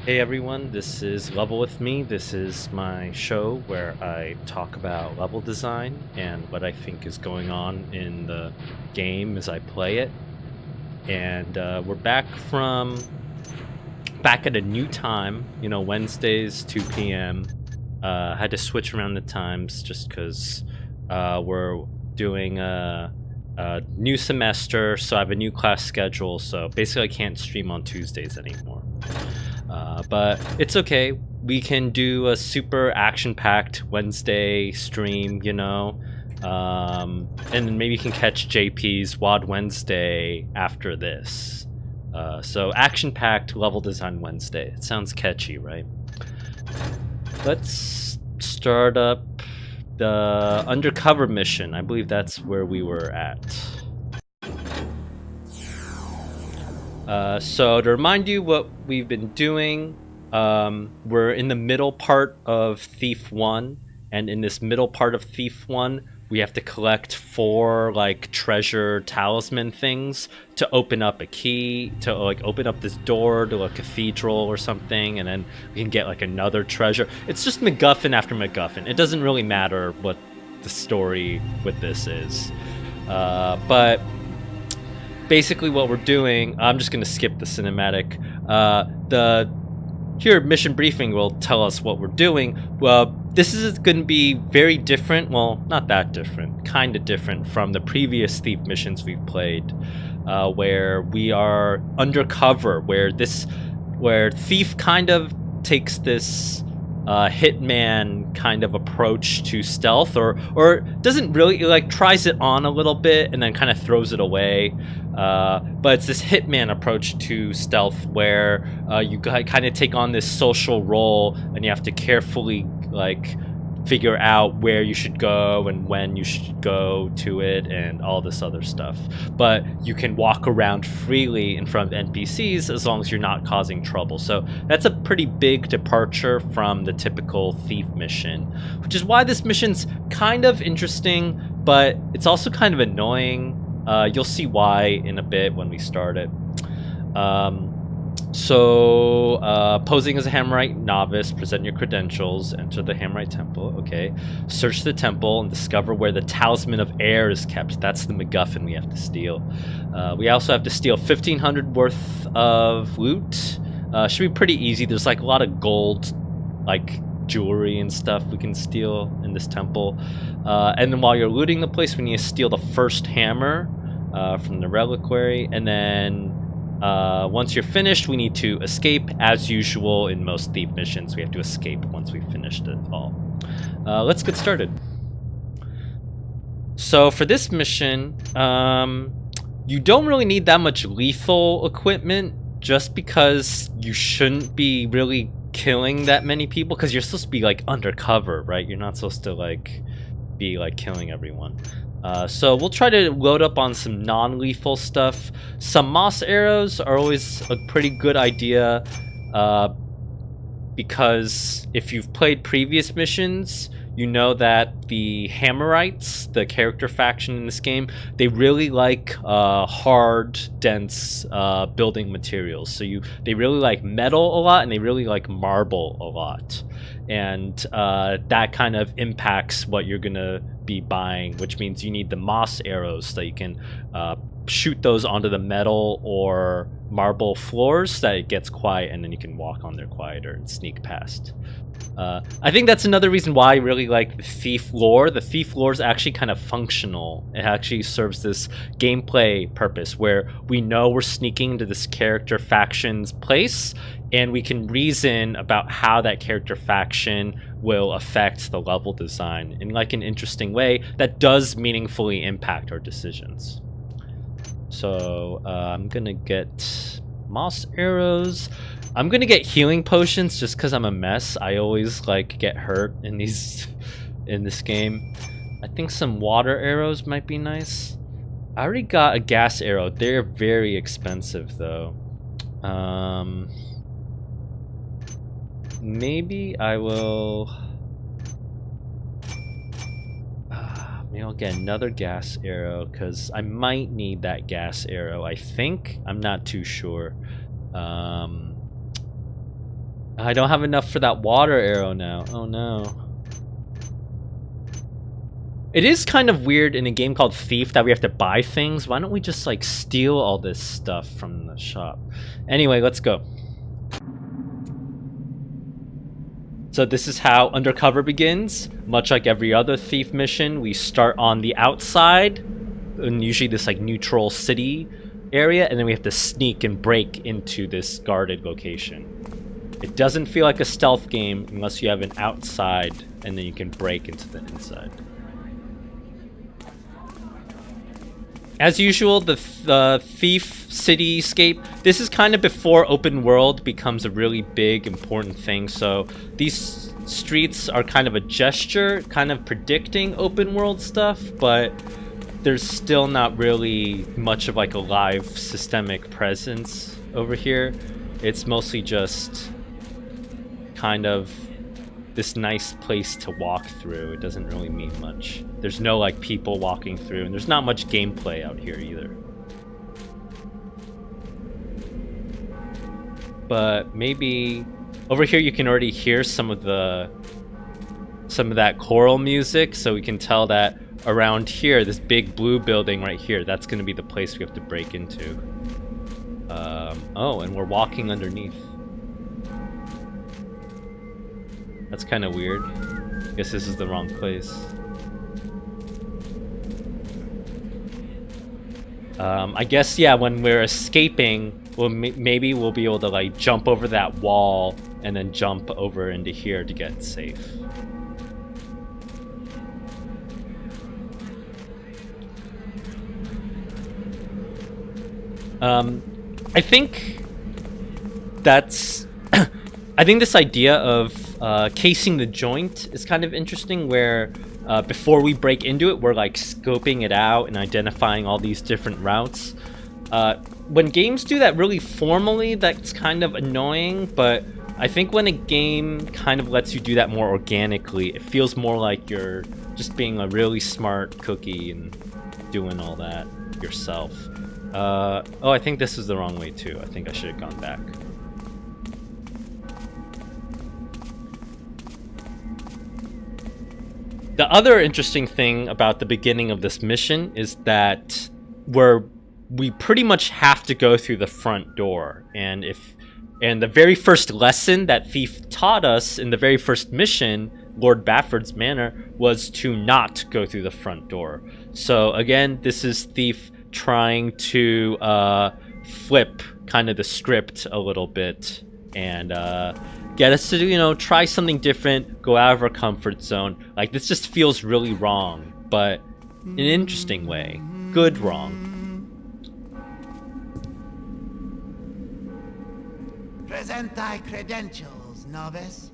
Hey everyone, this is Level with Me. This is my show where I talk about level design and what I think is going on in the game as I play it. And we're back at a new time, Wednesdays, 2 p.m. Had to switch around the times just because we're doing a new semester, so I have a new class schedule, so basically I can't stream on Tuesdays anymore. But it's okay. We can do a super action-packed Wednesday stream, and then maybe you can catch JP's WOD Wednesday after this. So action-packed level design Wednesday. It sounds catchy, right? Let's start up the Undercover mission. I believe that's where we were at. So to remind you what we've been doing, we're in the middle part of Thief 1, and in this middle part of Thief 1, we have to collect 4 treasure talisman things to open up a key, to open up this door to a cathedral or something, and then we can get another treasure. It's just MacGuffin after MacGuffin. It doesn't really matter what the story with this is. But basically what we're doing, I'm just going to skip the cinematic. Here mission briefing will tell us what we're doing. Well, this is going to be very different. Well, not that different. Kind of different from the previous Thief missions we've played, where we are undercover, where Thief kind of takes this hitman kind of approach to stealth, or doesn't really, tries it on a little bit and then kind of throws it away. But it's this hitman approach to stealth where you kind of take on this social role and you have to carefully figure out where you should go and when you should go to it and all this other stuff. But you can walk around freely in front of NPCs as long as you're not causing trouble. So that's a pretty big departure from the typical Thief mission, which is why this mission's kind of interesting, but it's also kind of annoying. You'll see why in a bit when we start it. Posing as a Hammerite novice, present your credentials, enter the Hammerite temple. Okay. Search the temple and discover where the Talisman of Air is kept. That's the MacGuffin we have to steal. We also have to steal 1,500 worth of loot. Should be pretty easy. There's a lot of gold, jewelry and stuff we can steal in this temple. And then while you're looting the place, we need to steal the first hammer from the reliquary, and then once you're finished, we need to escape. As usual in most Thief missions, we have to escape once we've finished it all. Let's get started. So for this mission, you don't really need that much lethal equipment, just because you shouldn't be really killing that many people, because you're supposed to be undercover, right? You're not supposed to be killing everyone. So we'll try to load up on some non-lethal stuff. Some moss arrows are always a pretty good idea, because if you've played previous missions, you know that the Hammerites, the character faction in this game, they really like hard, dense building materials. So they really like metal a lot, and they really like marble a lot. And that kind of impacts what you're gonna be buying, which means you need the moss arrows so that you can shoot those onto the metal or marble floors so that it gets quiet, and then you can walk on there quieter and sneak past. I think that's another reason why I really like the Thief lore. The Thief lore is actually kind of functional. It actually serves this gameplay purpose where we know we're sneaking into this character faction's place, and we can reason about how that character faction will affect the level design in an interesting way that does meaningfully impact our decisions. So I'm gonna get moss arrows. I'm gonna get healing potions just because I'm a mess. I always get hurt in this game. I think some water arrows might be nice. I already got a gas arrow. They're very expensive though. Maybe I will. Maybe I'll get another gas arrow because I might need that gas arrow. I think. I'm not too sure. I don't have enough for that water arrow now. Oh no. It is kind of weird in a game called Thief that we have to buy things. Why don't we just like steal all this stuff from the shop? Anyway, let's go. So this is how Undercover begins. Much like every other Thief mission, we start on the outside, and usually this like neutral city area, and then we have to sneak and break into this guarded location. It doesn't feel like a stealth game unless you have an outside, and then you can break into the inside. As usual, the Thief cityscape, this is kind of before open world becomes a really big, important thing. So these streets are kind of a gesture, kind of predicting open world stuff, but there's still not really much of like a live systemic presence over here. It's mostly just kind of this nice place to walk through. It doesn't really mean much. There's no like people walking through, and there's not much gameplay out here either. But maybe over here you can already hear some of that choral music, so we can tell that around here, this big blue building right here, that's going to be the place we have to break into. Oh, and we're walking underneath. That's kind of weird. Guess this is the wrong place. I guess, yeah, when we're escaping, maybe we'll be able to like jump over that wall and then jump over into here to get safe. I think that's I think this idea of casing the joint is kind of interesting, where before we break into it, we're like scoping it out and identifying all these different routes. When games do that really formally, that's kind of annoying, but I think when a game kind of lets you do that more organically, it feels more like you're just being a really smart cookie and doing all that yourself. Oh, I think this is the wrong way too. I think I should have gone back. The other interesting thing about the beginning of this mission is that we pretty much have to go through the front door, and the very first lesson that Thief taught us in the very first mission, Lord Bafford's Manor, was to not go through the front door. So again, this is Thief trying to flip kind of the script a little bit and get us to, you know, try something different, go out of our comfort zone. Like, this just feels really wrong, but in an interesting way. Good wrong. Present thy credentials, novice.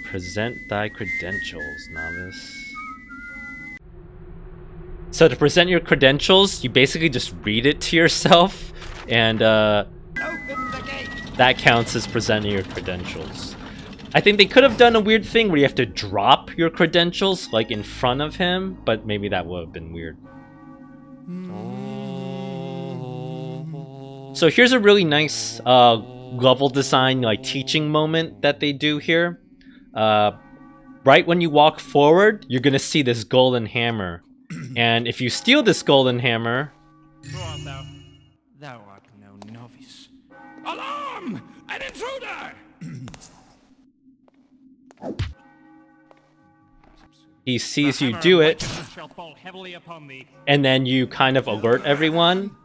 Present thy credentials, novice. So to present your credentials, you basically just read it to yourself, and Open the gate. that counts as presenting your credentials. I think they could have done a weird thing where you have to drop your credentials like in front of him, but maybe that would have been weird. So here's a really nice level design, like teaching moment that they do here. Right when you walk forward, you're gonna see this golden hammer. And if you steal this golden hammer... Who art thou? Thou art no novice. Alarm! An intruder! he sees you do it, Shall fall heavily upon thee. and then you kind of alert everyone.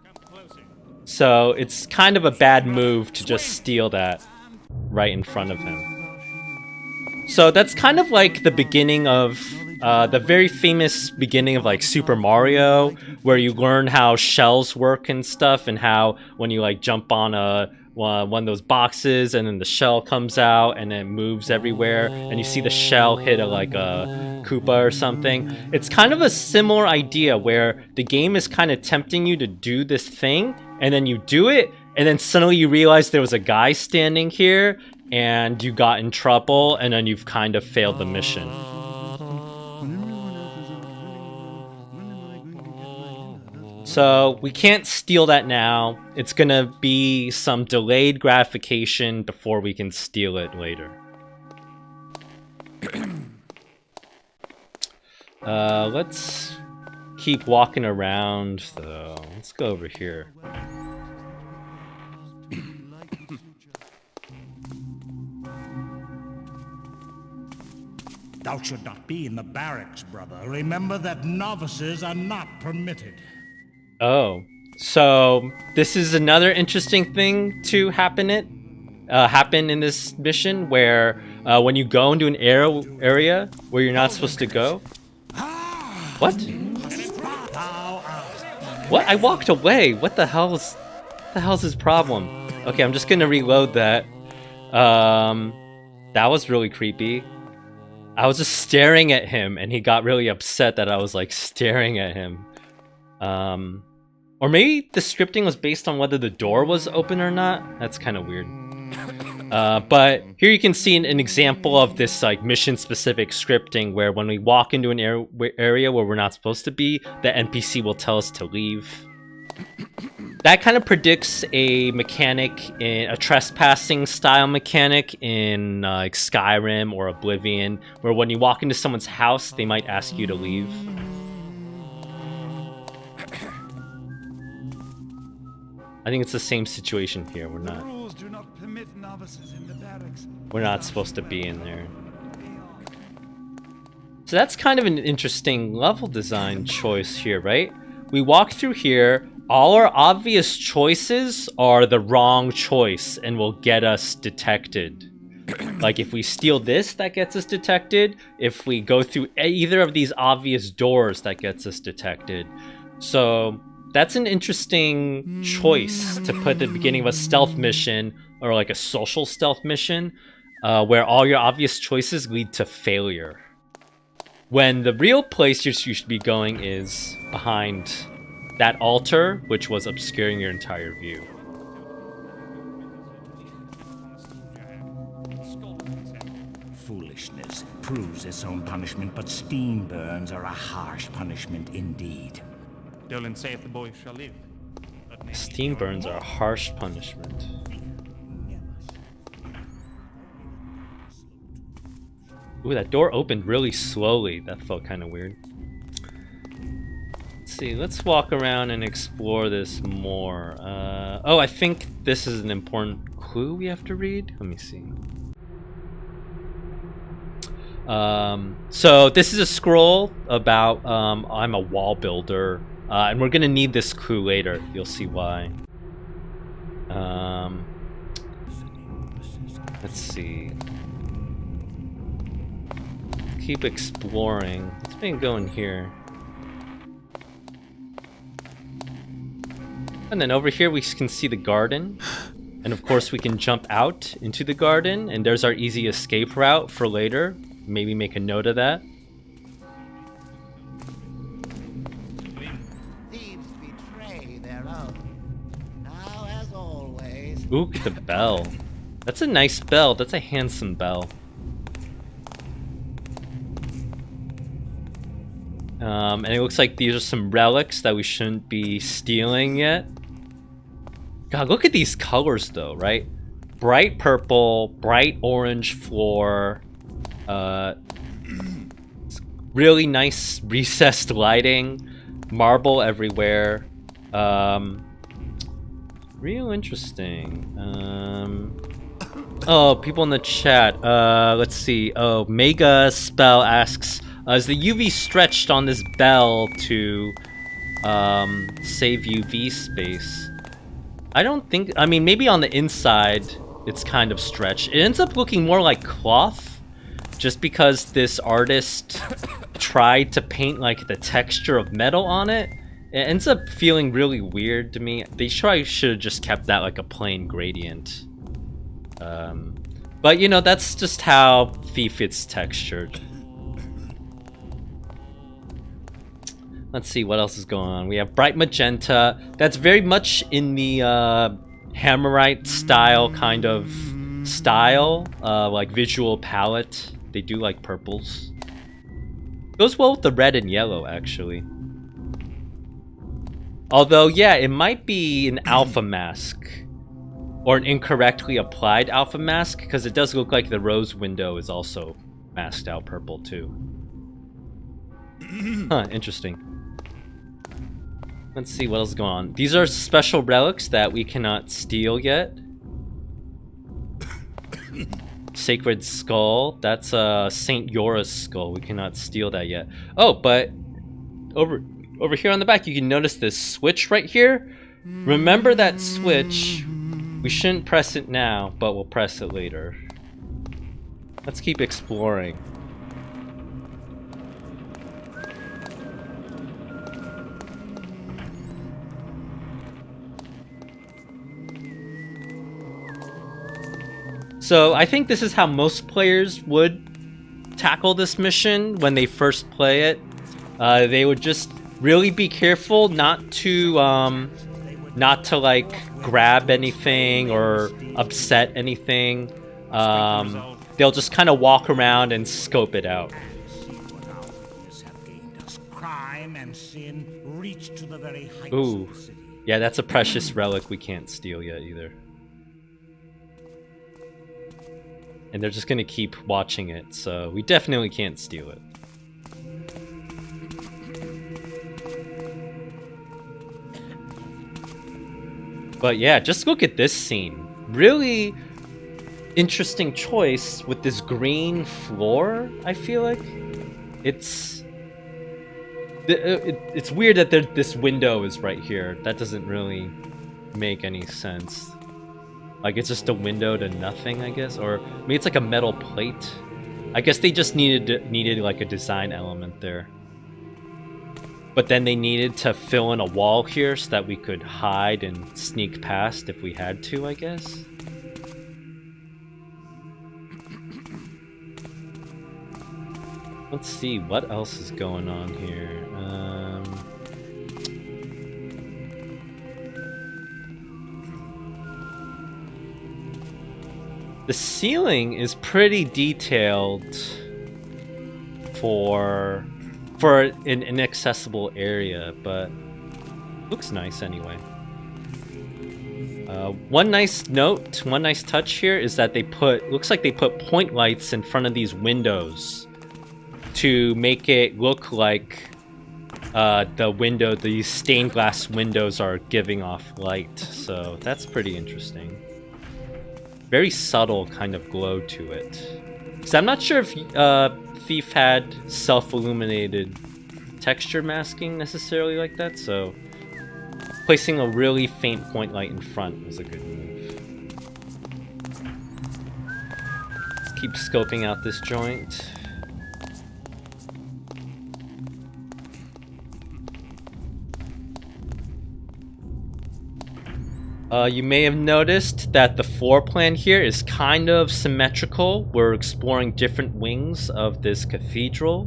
So it's kind of a bad move to just steal that right in front of him. So that's kind of like the beginning of the very famous beginning of like Super Mario, where you learn how shells work and stuff, and how when you like jump on one of those boxes and then the shell comes out and it moves everywhere, and you see the shell hit a Koopa or something. It's kind of a similar idea where the game is kind of tempting you to do this thing, and then you do it, and then suddenly you realize there was a guy standing here and you got in trouble, and then you've kind of failed the mission. So we can't steal that now. It's gonna be some delayed gratification before we can steal it later. Let's keep walking around though. Let's go over here. Thou should not be in the barracks, brother. Remember that novices are not permitted. Oh, so this is another interesting thing to happen in this mission, where when you go into an area where you're not supposed to go. What? What? I walked away. What the hell's his problem? Okay, I'm just gonna reload that. That was really creepy. I was just staring at him, and he got really upset that I was like staring at him. Or maybe the scripting was based on whether the door was open or not. That's kind of weird. But here you can see an example of this like mission-specific scripting, where when we walk into an area where we're not supposed to be, the NPC will tell us to leave. That kind of predicts a mechanic, in a trespassing style mechanic in like Skyrim or Oblivion, where when you walk into someone's house, they might ask you to leave. I think it's the same situation here. We're not. The rules do not permit novices in the barracks. We're not supposed to be in there. So that's kind of an interesting level design choice here, right? We walk through here. All our obvious choices are the wrong choice and will get us detected. Like if we steal this, that gets us detected. If we go through either of these obvious doors, that gets us detected. So that's an interesting choice to put at the beginning of a stealth mission, or like a social stealth mission, where all your obvious choices lead to failure. When the real place you should be going is behind that altar, which was obscuring your entire view. Foolishness proves its own punishment, but steam burns are a harsh punishment indeed. Dolan saith the boy shall live. Steam burns are a harsh punishment. Ooh, that door opened really slowly. That felt kind of weird. Let's see, let's walk around and explore this more. Oh, I think this is an important clue we have to read. Let me see. So this is a scroll about I'm a wall builder, and we're gonna need this clue later. You'll see why. Let's see. Keep exploring. Let's maybe go in here. And then over here we can see the garden. And of course we can jump out into the garden, and there's our easy escape route for later. Maybe make a note of that. Thieves betray their own. Now, as always. Ooh, the bell. That's a nice bell. That's a handsome bell. And it looks like these are some relics that we shouldn't be stealing yet. God, look at these colors though, right? Bright purple, bright orange floor. Really nice recessed lighting. Marble everywhere. Real interesting. Oh, people in the chat. Let's see. Oh, Mega Spell asks, is the UV stretched on this bell to save UV space? I don't think... I mean, maybe on the inside it's kind of stretched. It ends up looking more like cloth, just because this artist tried to paint like the texture of metal on it. It ends up feeling really weird to me. They probably should have just kept that like a plain gradient. But you know, that's just how Thief is textured. Let's see what else is going on. We have bright magenta. That's very much in the Hammerite style kind of style, like visual palette. They do like purples. Goes well with the red and yellow, actually. Although, yeah, it might be an alpha mask. Or an incorrectly applied alpha mask, because it does look like the rose window is also masked out purple too. Huh, interesting. Let's see what else is going on. These are special relics that we cannot steal yet. Sacred skull. That's a Saint Yora's skull. We cannot steal that yet. Oh, but over here on the back, you can notice this switch right here. Remember that switch. We shouldn't press it now, but we'll press it later. Let's keep exploring. So I think this is how most players would tackle this mission when they first play it. They would just really be careful not to like grab anything or upset anything. They'll just kind of walk around and scope it out. Ooh, yeah, that's a precious relic we can't steal yet either. And they're just gonna keep watching it, so we definitely can't steal it. But yeah, just look at this scene. Really interesting choice with this green floor, I feel like. It's weird that this window is right here. That doesn't really make any sense. Like, it's just a window to nothing, I guess? Or maybe it's like a metal plate. I guess they just needed like a design element there. But then they needed to fill in a wall here so that we could hide and sneak past if we had to, I guess. Let's see, what else is going on here? The ceiling is pretty detailed for an inaccessible area, but looks nice anyway. One nice note, one nice touch here is that looks like they put point lights in front of these windows to make it look like these stained glass windows are giving off light. So that's pretty interesting. Very subtle kind of glow to it. So I'm not sure if Thief had self-illuminated texture masking necessarily like that, so placing a really faint point light in front was a good move. Let's keep scoping out this joint. You may have noticed that the floor plan here is kind of symmetrical. We're exploring different wings of this cathedral.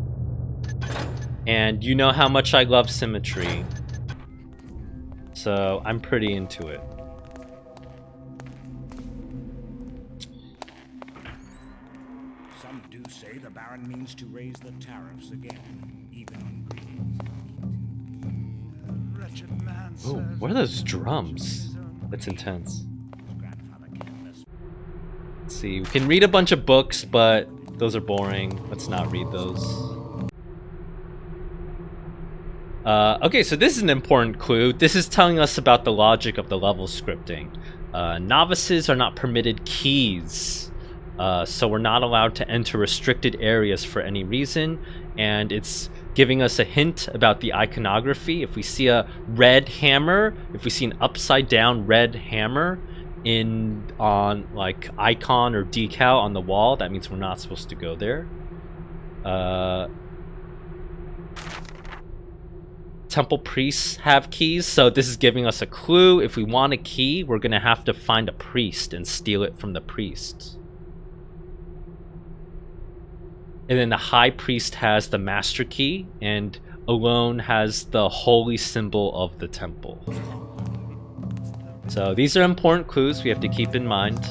And you know how much I love symmetry. So I'm pretty into it. Some do say the Baron means to raise the tariffs again, even on greetings. Wretched man. Oh, what are those drums? That's intense. Let's see, we can read a bunch of books, but those are boring. Let's not read those. Okay, so this is an important clue. This is telling us about the logic of the level scripting. Novices are not permitted keys, so we're not allowed to enter restricted areas for any reason, and it's giving us a hint about the iconography. If we see a red hammer, if we see an upside down red hammer on like icon or decal on the wall, that means we're not supposed to go there. Temple priests have keys, so this is giving us a clue. If we want a key, we're gonna have to find a priest and steal it from the priest. And then the high priest has the master key, and alone has the holy symbol of the temple. So these are important clues we have to keep in mind.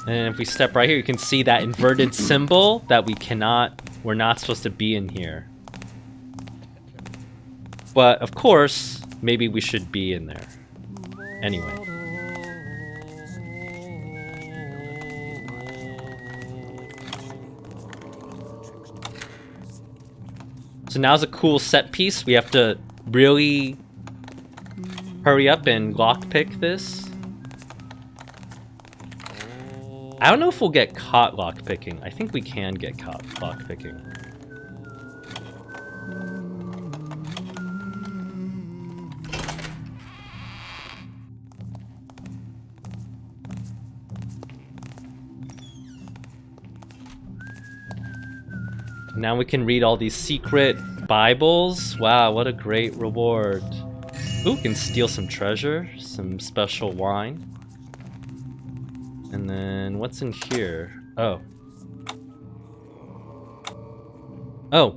And if we step right here, you can see that inverted symbol that we're not supposed to be in here. But of course, maybe we should be in there. Anyway. So now's a cool set piece. We have to really hurry up and lockpick this. I don't know if we'll get caught lockpicking. I think we can get caught lockpicking. Now we can read all these secret Bibles. Wow, what a great reward. Ooh, we can steal some treasure, some special wine. And then what's in here? Oh. Oh,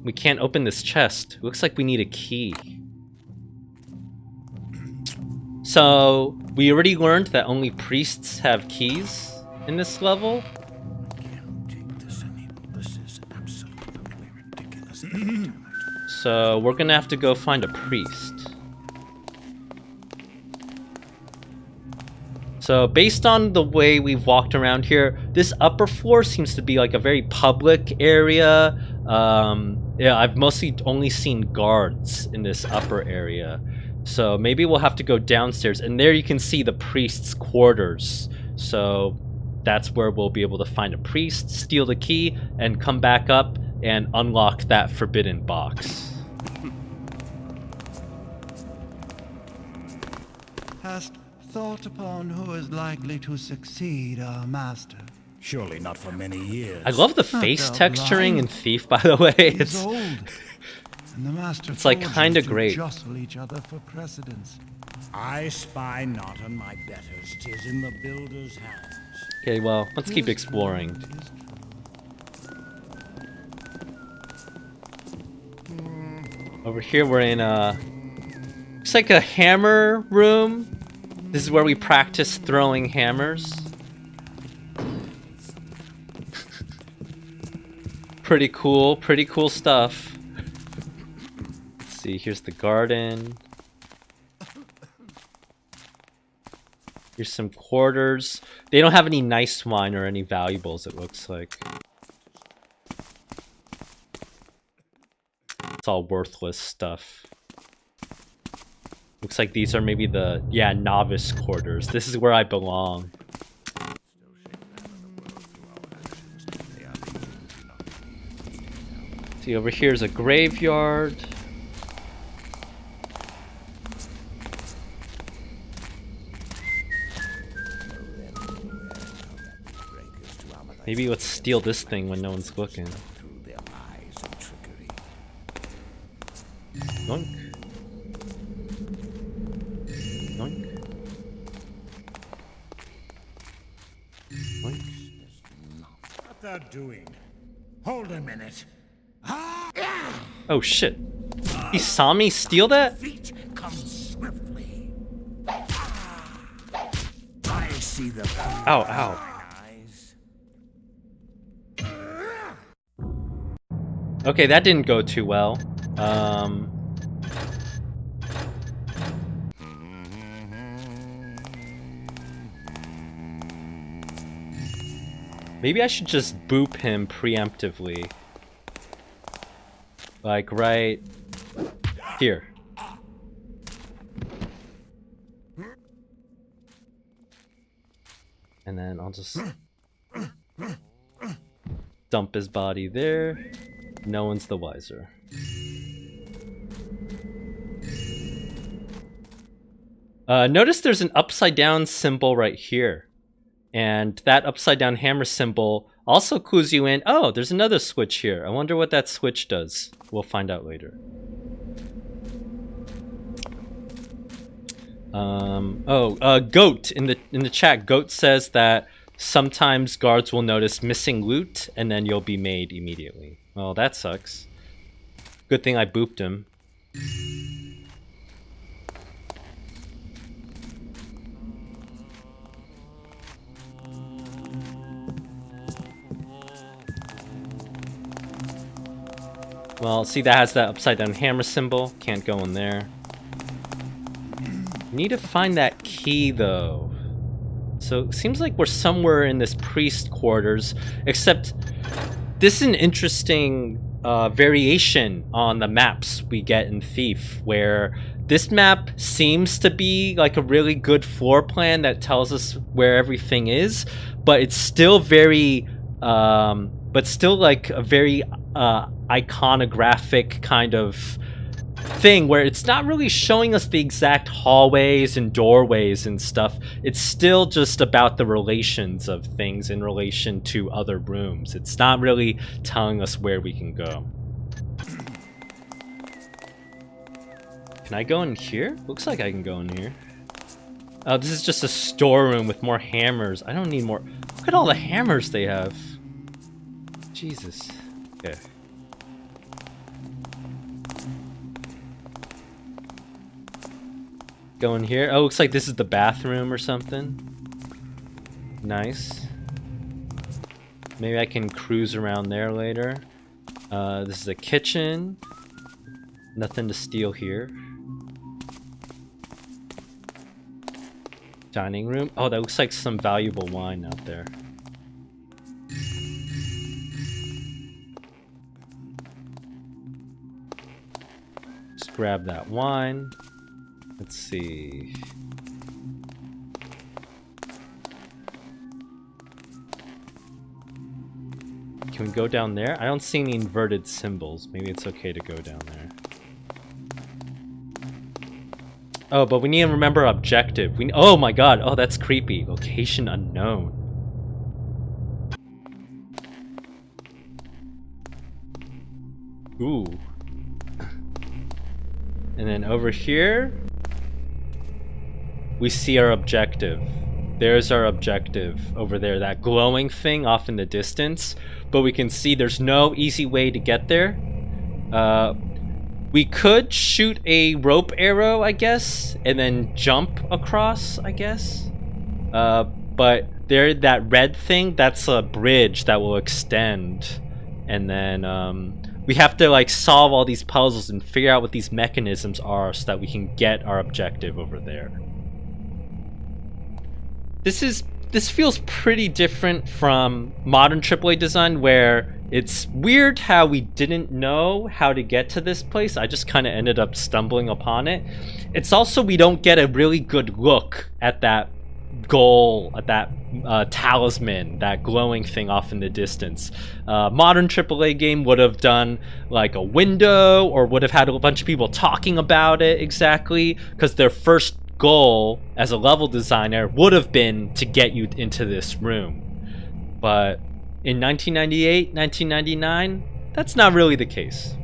we can't open this chest. Looks like we need a key. So, we already learned that only priests have keys in this level. So we're gonna have to go find a priest. So based on the way we've walked around here, this upper floor seems to be like a very public area. Yeah, I've mostly only seen guards in this upper area. So maybe we'll have to go downstairs, and there you can see the priest's quarters. So that's where we'll be able to find a priest, steal the key, and come back up and unlock that forbidden box. Hast thought upon who is likely to succeed our master? Surely not for many years. I love the face texturing in Thief, by the way. He's old, and the master it's like forges kind of to great. jostle each other for precedence. I spy not on my betters, 'tis in the builder's hands. Okay, well, let's keep exploring. Over here we're in a... looks like a hammer room. This is where we practice throwing hammers. Pretty cool stuff. Let's see, here's the garden. Here's some quarters. They don't have any nice wine or any valuables, it looks like. It's all worthless stuff. Looks like these are maybe the, yeah, novice quarters. This is where I belong. See, over here is a graveyard. Maybe let's steal this thing when no one's looking. Yoink. Yoink. Yoink. What thou doing? Hold a minute. Oh shit. He saw me steal that? Feet come swiftly. I see the Ow, ow. Okay, that didn't go too well. Maybe I should just boop him preemptively. Like right here. And then I'll just dump his body there. No one's the wiser. Notice there's an upside down symbol right here. And that upside down hammer symbol also clues you in, oh, there's another switch here. I wonder what that switch does. We'll find out later. Goat in the chat. Goat says that sometimes guards will notice missing loot and then you'll be made immediately. Well, that sucks. Good thing I booped him. Well, see, that has that upside down hammer symbol. Can't go in there. Need to find that key, though. So it seems like we're somewhere in this priest quarters, except this is an interesting variation on the maps we get in Thief, where this map seems to be like a really good floor plan that tells us where everything is, but it's still very, but still like a very iconographic kind of thing where it's not really showing us the exact hallways and doorways and stuff. It's still just about the relations of things in relation to other rooms. It's not really telling us where we can go. Can I go in here? Looks like I can go in here. Oh, this is just a storeroom with more hammers. I don't need more. Look at all the hammers they have. Jesus. Okay. Go in here. Oh, looks like this is the bathroom or something. Nice. Maybe I can cruise around there later. This is a kitchen. Nothing to steal here. Dining room. Oh, that looks like some valuable wine out there. Just grab that wine. Let's see. Can we go down there? I don't see any inverted symbols. Maybe it's okay to go down there. Oh, but we need to remember objective. Oh my god. Oh, that's creepy. Location unknown. Ooh. And then over here, we see our objective. There's our objective over there, that glowing thing off in the distance. But we can see there's no easy way to get there. We could shoot a rope arrow, I guess, and then jump across, I guess. But there, that red thing, that's a bridge that will extend. And then we have to like solve all these puzzles and figure out what these mechanisms are so that we can get our objective over there. This feels pretty different from modern AAA design, where it's weird how we didn't know how to get to this place. I just kind of ended up stumbling upon it. It's also, we don't get a really good look at that goal, at that talisman, that glowing thing off in the distance. Modern AAA game would have done like a window, or would have had a bunch of people talking about it exactly, because their first goal as a level designer would have been to get you into this room. But in 1998, 1999, that's not really the case.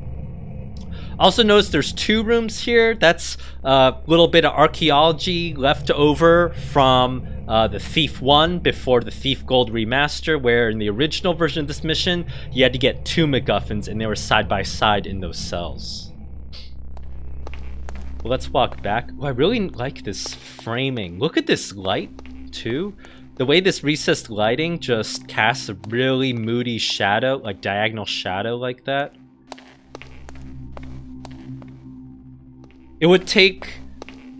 Also notice there's two rooms here. That's a little bit of archaeology left over from the Thief 1 before the Thief Gold remaster, where in the original version of this mission, you had to get two MacGuffins and they were side by side in those cells. Well, let's walk back. Oh, I really like this framing. Look at this light, too. The way this recessed lighting just casts a really moody shadow, like diagonal shadow like that. It would take...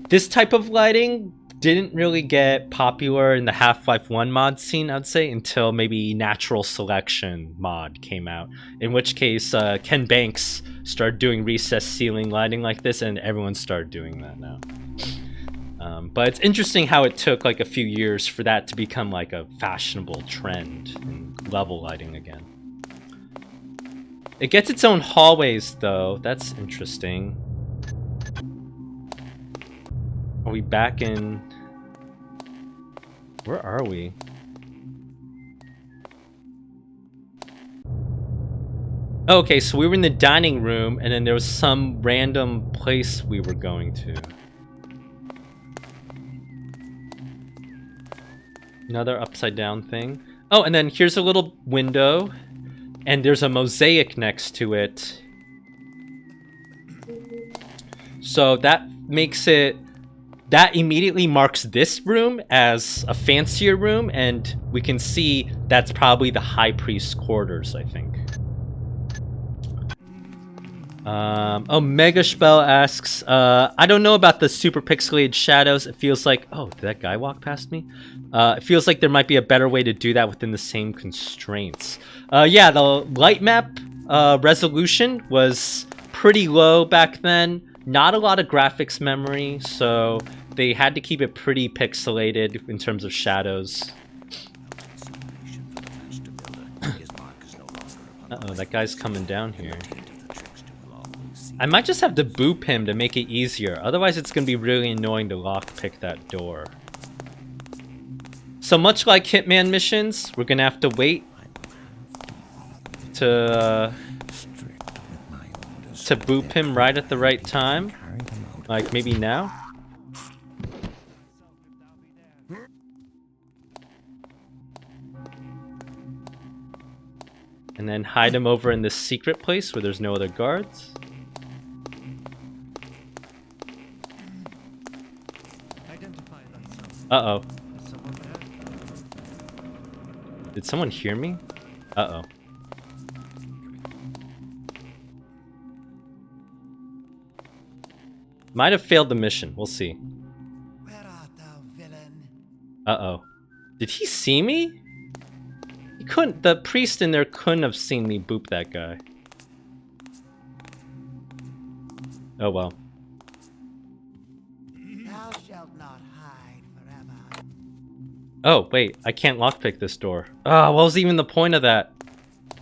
This type of lighting didn't really get popular in the Half-Life 1 mod scene, I'd say, until maybe Natural Selection mod came out. In which case, Ken Banks started doing recessed ceiling lighting like this, and everyone started doing that now. But it's interesting how it took like a few years for that to become like a fashionable trend in level lighting again. It gets its own hallways though. That's interesting. Are we back in... Where are we? Okay, so we were in the dining room and then there was some random place we were going to. Another upside down thing. Oh, and then here's a little window and there's a mosaic next to it. So that makes it... That immediately marks this room as a fancier room, and we can see that's probably the High Priest's quarters, I think. Oh, Mega Spell asks, I don't know about the super pixelated shadows. It feels like, oh, did that guy walk past me? It feels like there might be a better way to do that within the same constraints. Yeah, the light map resolution was pretty low back then. Not a lot of graphics memory, so they had to keep it pretty pixelated in terms of shadows. Uh-oh, that guy's coming down here. I might just have to boop him to make it easier. Otherwise, it's going to be really annoying to lockpick that door. So much like Hitman missions, we're going to have to wait to boop him right at the right time. Like, maybe now? And then hide him over in this secret place where there's no other guards. Uh-oh. Did someone hear me? Uh-oh. Might have failed the mission. We'll see. Where art thou, villain? Uh-oh. Did he see me? He couldn't. The priest in there couldn't have seen me boop that guy. Oh well. Thou shalt not hide forever. Oh, wait. I can't lockpick this door. Oh, what was even the point of that?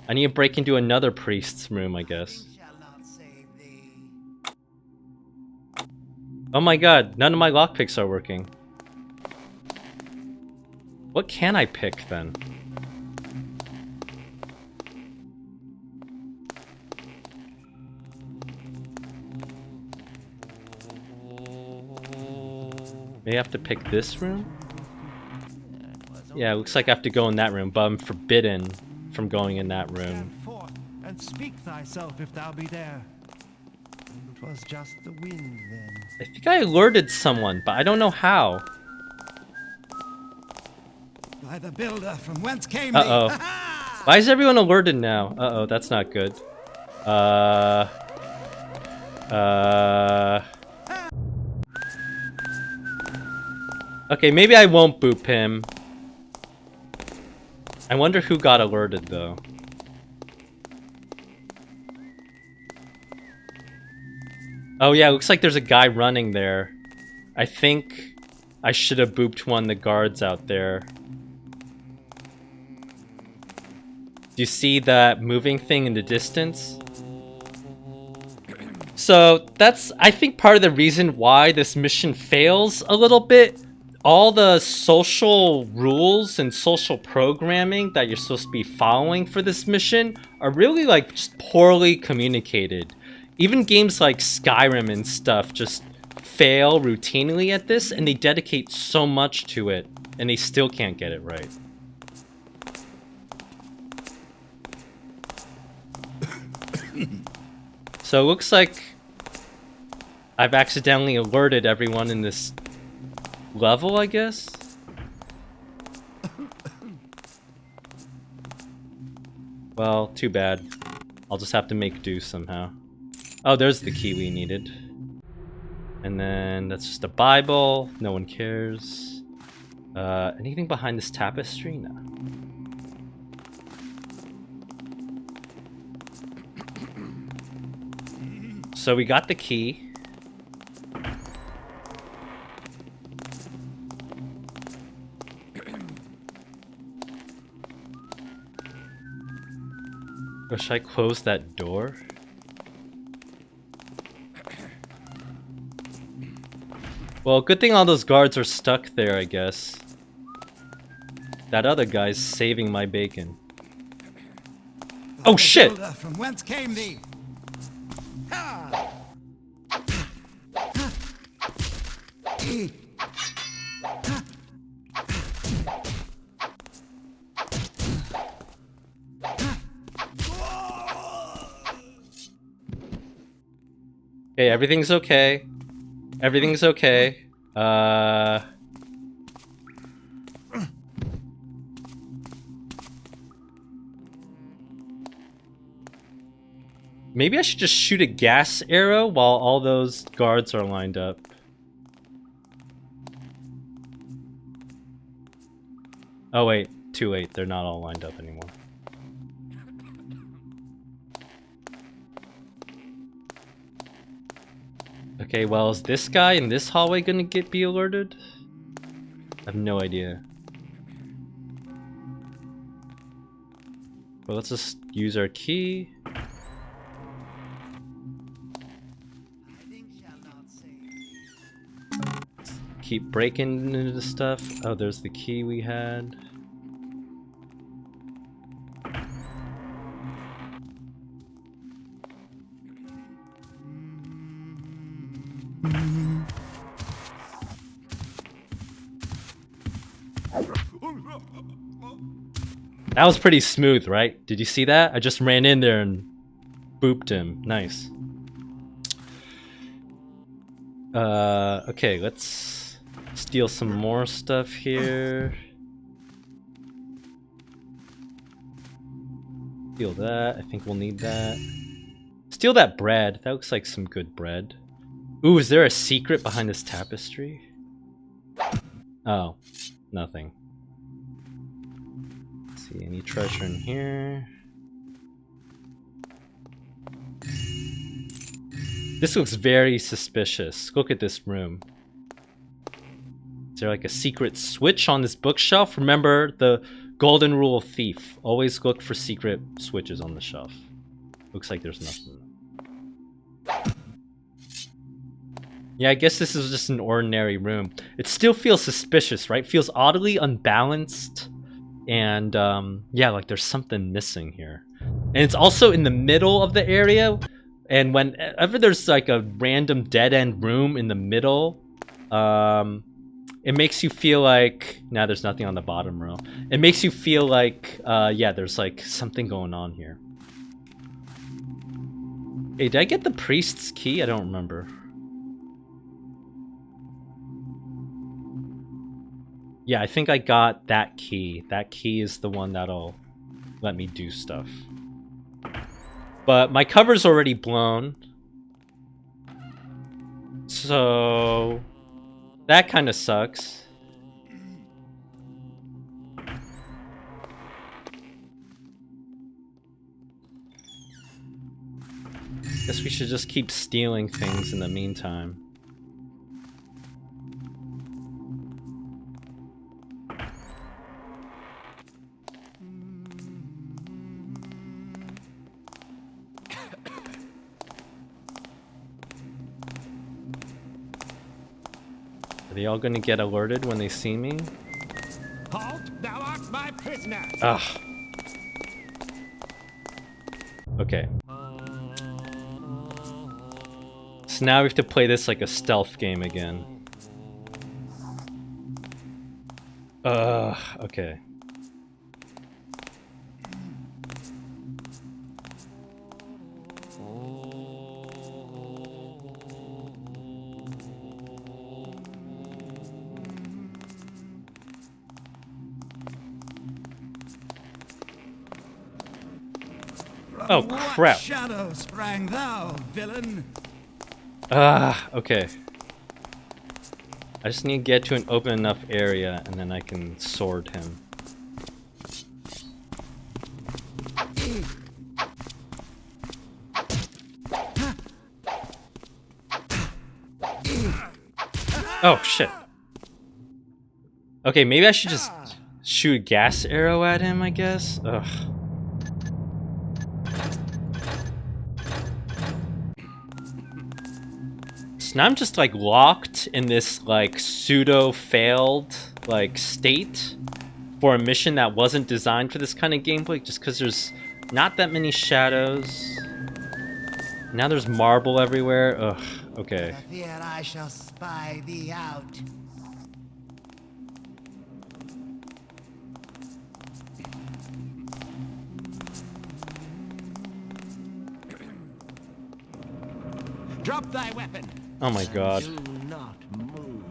I need to break into another priest's room, I guess. He shall not save thee. Oh my god, none of my lockpicks are working. What can I pick, then? May I have to pick this room? Yeah, it looks like I have to go in that room, but I'm forbidden from going in that room. Stand forth and speak thyself if thou be there. 'Twas just the wind then. I think I alerted someone, but I don't know how. By the builder from whence came Uh-oh. Why is everyone alerted now? Uh-oh, that's not good. Okay, maybe I won't boop him. I wonder who got alerted, though. Oh yeah, looks like there's a guy running there. I think I should have booped one of the guards out there. Do you see that moving thing in the distance? So that's, I think, part of the reason why this mission fails a little bit. All the social rules and social programming that you're supposed to be following for this mission are really like just poorly communicated. Even games like Skyrim and stuff just fail routinely at this, and they dedicate so much to it, and they still can't get it right. So it looks like I've accidentally alerted everyone in this level, I guess? Well, too bad. I'll just have to make do somehow. Oh, there's the key we needed. And then that's just a Bible. No one cares. Anything behind this tapestry? No. So we got the key. Or should I close that door? Well, good thing all those guards are stuck there, I guess. That other guy's saving my bacon. Oh shit! Builder from whence came thee? Okay, everything's okay. Everything's okay. Maybe I should just shoot a gas arrow while all those guards are lined up. Oh wait, too late. They're not all lined up anymore. Okay, well, is this guy in this hallway gonna be alerted? I have no idea. Well, let's just use our key. Keep breaking into the stuff. Oh, there's the key we had. That was pretty smooth, right? Did you see that? I just ran in there and booped him. Nice. Okay, let's steal some more stuff here. Steal that. I think we'll need that. Steal that bread. That looks like some good bread. Ooh, is there a secret behind this tapestry? Oh, nothing. Let's see, any treasure in here? This looks very suspicious. Look at this room. Is there like a secret switch on this bookshelf? Remember the golden rule of thief. Always look for secret switches on the shelf. Looks like there's nothing. Yeah, I guess this is just an ordinary room. It still feels suspicious, right? Feels oddly unbalanced. And yeah, like there's something missing here. And it's also in the middle of the area. And whenever there's like a random dead-end room in the middle, it makes you feel like... Nah, there's nothing on the bottom row. It makes you feel like, yeah, there's like something going on here. Hey, did I get the priest's key? I don't remember. Yeah, I think I got that key. That key is the one that'll let me do stuff. But my cover's already blown. So... that kind of sucks. Guess we should just keep stealing things in the meantime. Are they all gonna get alerted when they see me? Halt! Thou art my prisoner! Ugh. Okay. So now we have to play this like a stealth game again. Okay. Oh crap. What shadow sprang thou, villain? Okay. I just need to get to an open enough area and then I can sword him. Oh shit. Okay, maybe I should just shoot a gas arrow at him, I guess. Ugh. So now I'm just like locked in this like pseudo failed like state for a mission that wasn't designed for this kind of gameplay, just because there's not that many shadows. Now there's marble everywhere. Ugh, okay. Fear I shall spy thee out. Drop thy weapon! Oh my god. Do not move.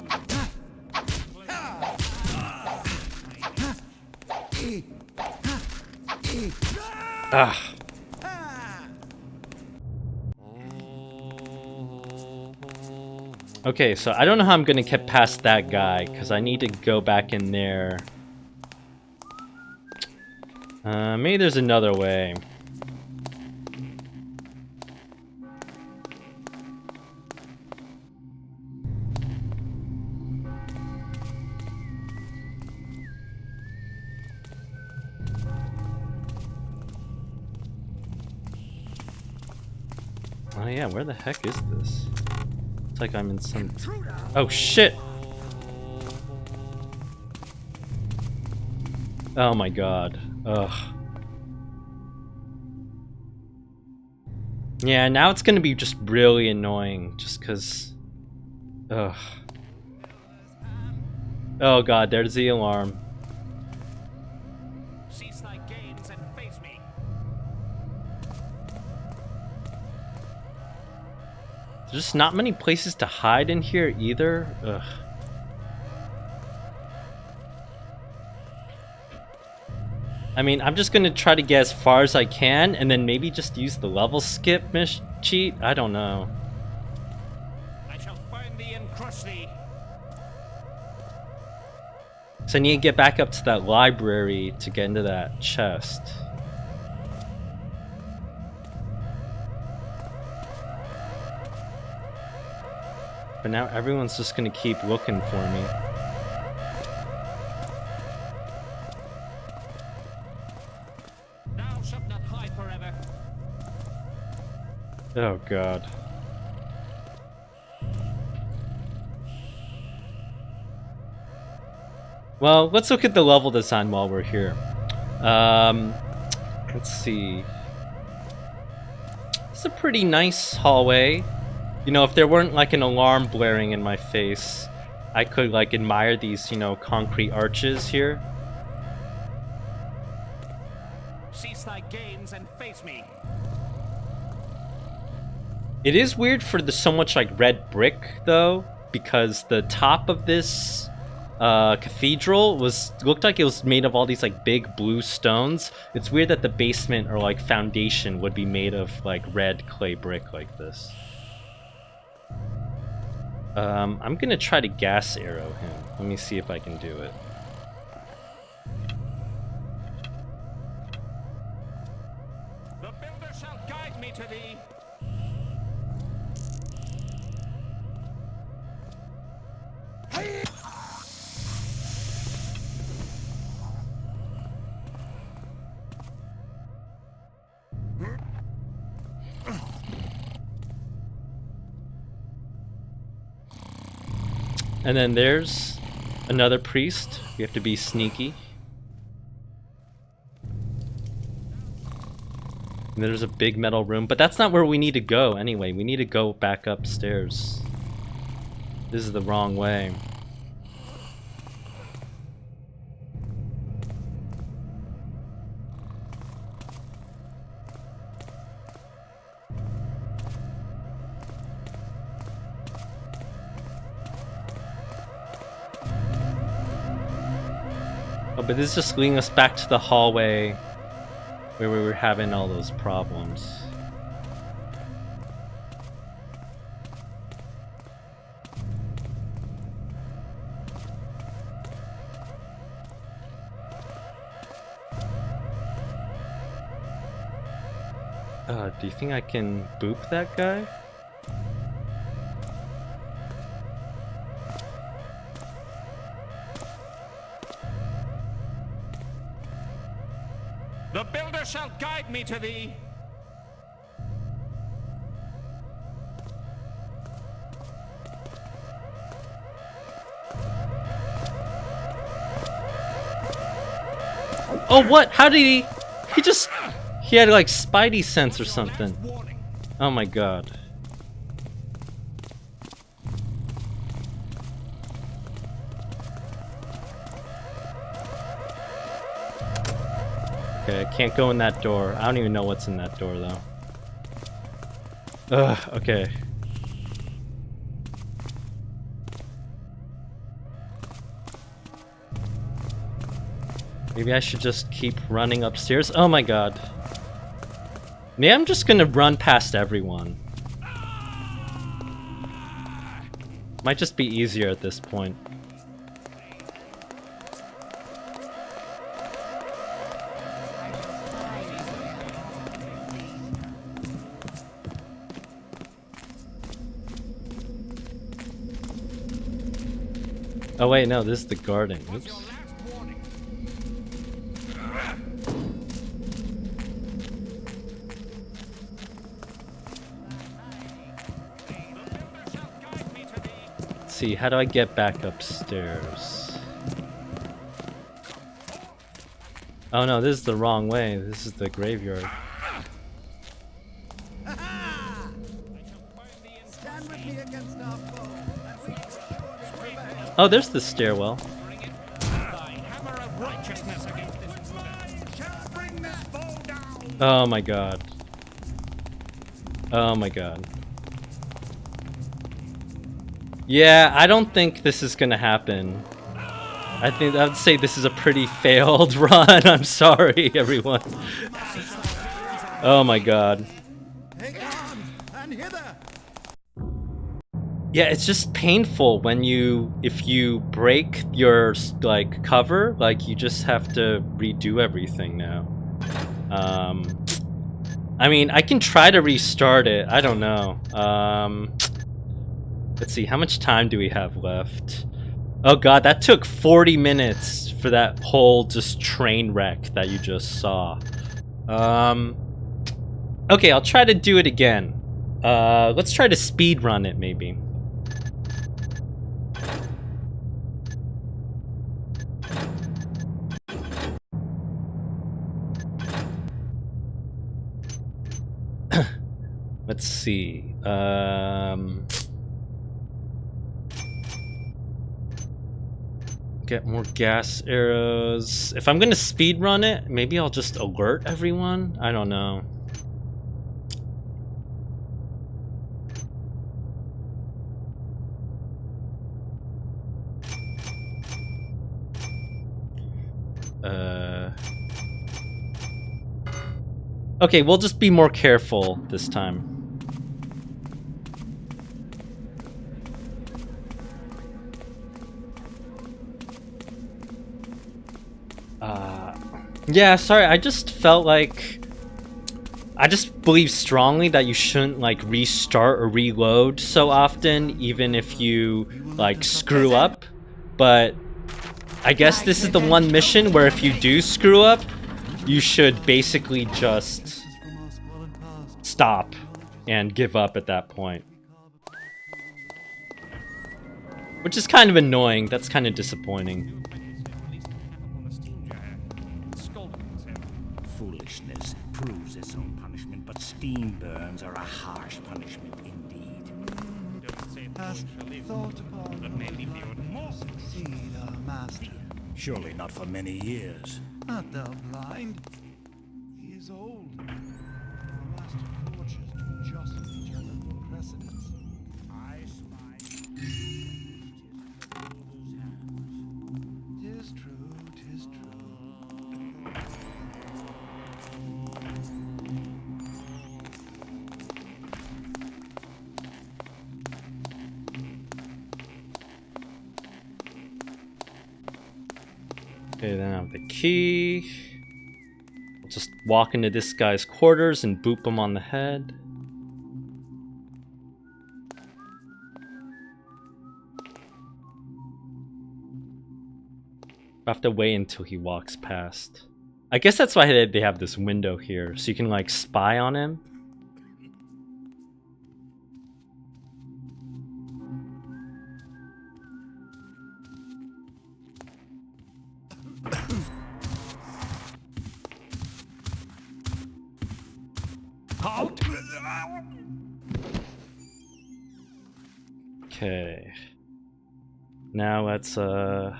Ah. Okay, so I don't know how I'm gonna get past that guy, because I need to go back in there. Maybe there's another way. Oh yeah, where the heck is this? It's like I'm in some... Oh shit! Oh my god. Ugh. Yeah, now it's gonna be just really annoying, just cause... Ugh. Oh god, there's the alarm. Cease thy games and face me. There's just not many places to hide in here either. Ugh. I mean, I'm just gonna try to get as far as I can, and then maybe just use the level skip cheat? I don't know. I shall find thee and crush thee. So I need to get back up to that library to get into that chest. But now everyone's just gonna keep looking for me. Thou shalt not hide forever. Oh god. Well, let's look at the level design while we're here. Let's see. It's a pretty nice hallway. You know, if there weren't like an alarm blaring in my face, I could like admire these, you know, concrete arches here. Cease thy games and face me. It is weird for the so much like red brick though, because the top of this cathedral looked like it was made of all these like big blue stones. It's weird that the basement or like foundation would be made of like red clay brick like this. I'm gonna try to gas arrow him. Let me see if I can do it. The builder shall guide me to thee. And then there's another priest. We have to be sneaky. And there's a big metal room, but that's not where we need to go anyway. We need to go back upstairs. This is the wrong way. Oh, but this is just leading us back to the hallway where we were having all those problems. Do you think I can boop that guy? The builder shall guide me to thee. Oh, what? How did he... He had like spidey sense or something. Oh my god. Okay, I can't go in that door. I don't even know what's in that door though. Ugh, okay. Maybe I should just keep running upstairs. Oh my god. Maybe I'm just gonna run past everyone. Might just be easier at this point. Oh wait, no, this is the garden. Oops. Let's see, how do I get back upstairs? Oh no, this is the wrong way. This is the graveyard. Stand with me against our foe, and we will surely prevail. Oh, there's the stairwell. Oh my god. Oh my god. Yeah, I don't think this is gonna happen. I think I would say this is a pretty failed run. I'm sorry, everyone. Oh my god. Take on and hither. Yeah, it's just painful when if you break your like cover, like you just have to redo everything now. I mean, I can try to restart it. I don't know. Let's see, how much time do we have left? Oh god, that took 40 minutes for that whole just train wreck that you just saw. Okay, I'll try to do it again. Let's try to speed run it maybe. Let's see. Get more gas arrows. If I'm gonna speed run it, maybe I'll just alert everyone. I don't know. Okay, we'll just be more careful this time. Yeah, sorry, I just felt like... I just believe strongly that you shouldn't, like, restart or reload so often, even if you, like, screw up. But I guess this is the one mission where if you do screw up, you should basically just stop and give up at that point. Which is kind of annoying, that's kind of disappointing. Foolishness proves its own punishment, but steam burns are a harsh punishment indeed. Hast thought upon how to succeed, our master? Surely not for many years. Art thou blind? He is old. Our master forges do jostle each other for precedence. I spy. 'Tis true, 'tis true. Okay, then I have the key. I'll just walk into this guy's quarters and boop him on the head. I have to wait until he walks past. I guess that's why they have this window here, so you can like spy on him. Okay. Now let's put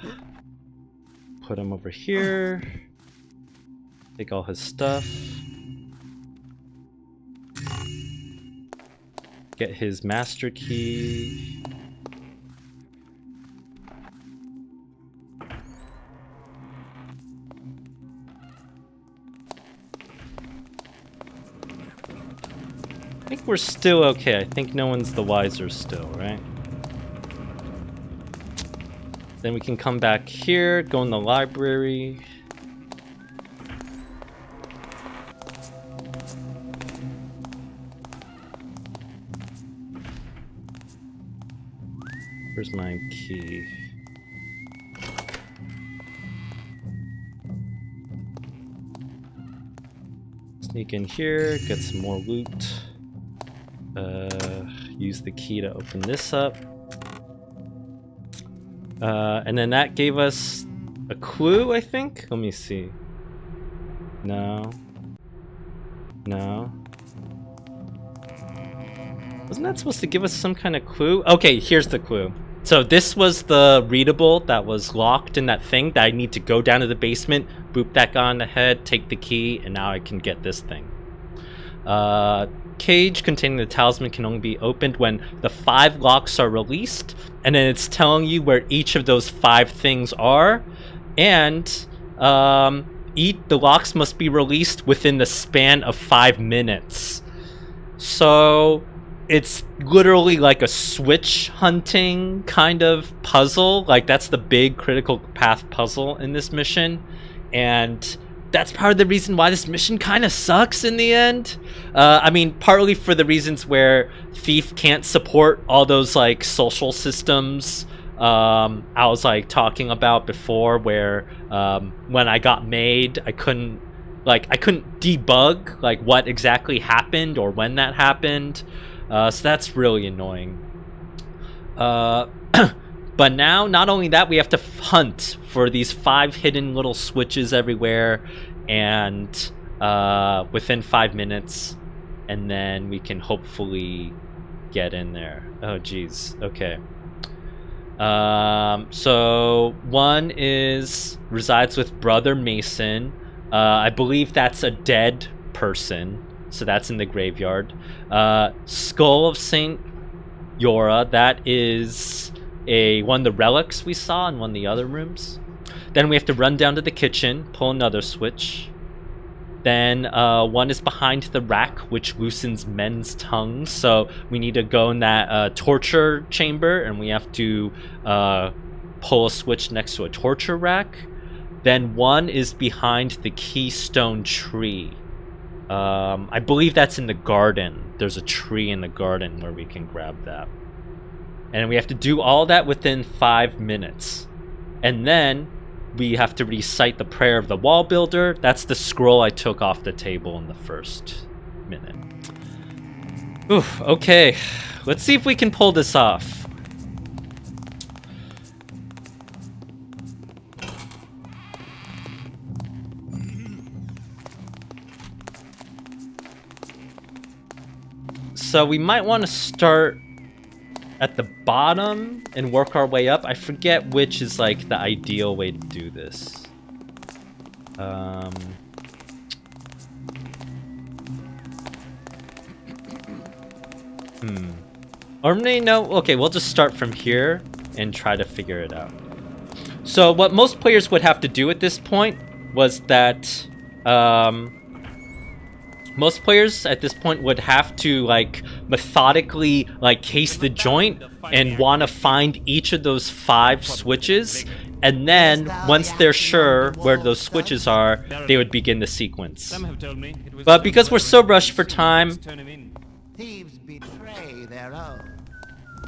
him over here. Take all his stuff. Get his master key. I think we're still okay. I think no one's the wiser still, right? Then we can come back here, go in the library. Where's my key? Sneak in here, get some more loot. Use the key to open this up. And then that gave us a clue, I think? Let me see. No. No. Wasn't that supposed to give us some kind of clue? Okay, here's the clue. So this was the readable that was locked in that thing that I need to go down to the basement, boop that guy on the head, take the key, and now I can get this thing. Cage containing the talisman can only be opened when the 5 locks are released, and then it's telling you where each of those 5 things are, and the locks must be released within the span of 5 minutes. So it's literally like a switch hunting kind of puzzle. Like, that's the big critical path puzzle in this mission, and that's part of the reason why this mission kind of sucks in the end. I mean, partly for the reasons where Thief can't support all those like social systems I was like talking about before, where when I got made, I couldn't debug like what exactly happened or when that happened. So that's really annoying. But now, not only that, we have to hunt for these 5 hidden little switches everywhere, and within 5 minutes, and then we can hopefully get in there. Oh, geez. Okay. So one resides with Brother Mason. I believe that's a dead person, so that's in the graveyard. Skull of Saint Yora, that is one of the relics we saw in one of the other rooms. Then we have to run down to the kitchen, pull another switch. Then one is behind the rack, which loosens men's tongues. So we need to go in that torture chamber, and we have to pull a switch next to a torture rack. Then one is behind the keystone tree. I believe that's in the garden. There's a tree in the garden where we can grab that. And we have to do all that within 5 minutes. And then we have to recite the prayer of the wall builder. That's the scroll I took off the table in the first minute. Oof, okay. Let's see if we can pull this off. So we might want to start at the bottom and work our way up. I forget which is like the ideal way to do this. Or no, okay, we'll just start from here and try to figure it out. So what most players would have to do at this point was that most players at this point would have to like methodically like case the joint and want to find each of those 5 switches, and then once they're sure where those switches are, they would begin the sequence. But because we're so rushed for time, Thieves betray their own.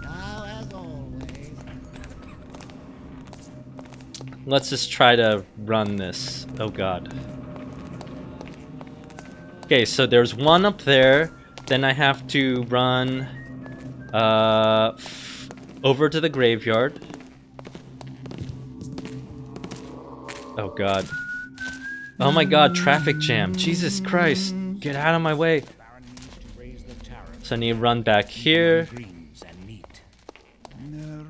Now, as always. let's just try to run this. Oh god. Okay, so there's one up there. Then I have to run over to the graveyard. Oh god. Oh my god, traffic jam. Jesus Christ. Get out of my way. So I need to run back here.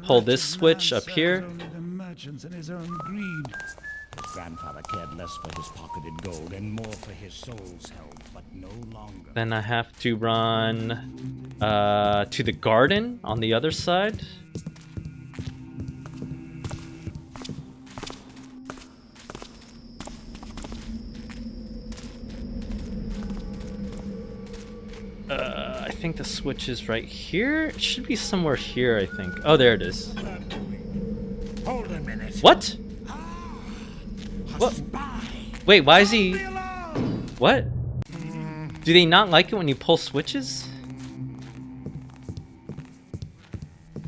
Pull this switch up here. His own greed. His grandfather cared less for his pocketed gold and more for his soul's health, but no longer. Then I have to run to the garden on the other side. I think the switch is right here. It should be somewhere here, I think. Oh, there it is. Hold a minute. What? What? Wait, why is he... What? Do they not like it when you pull switches?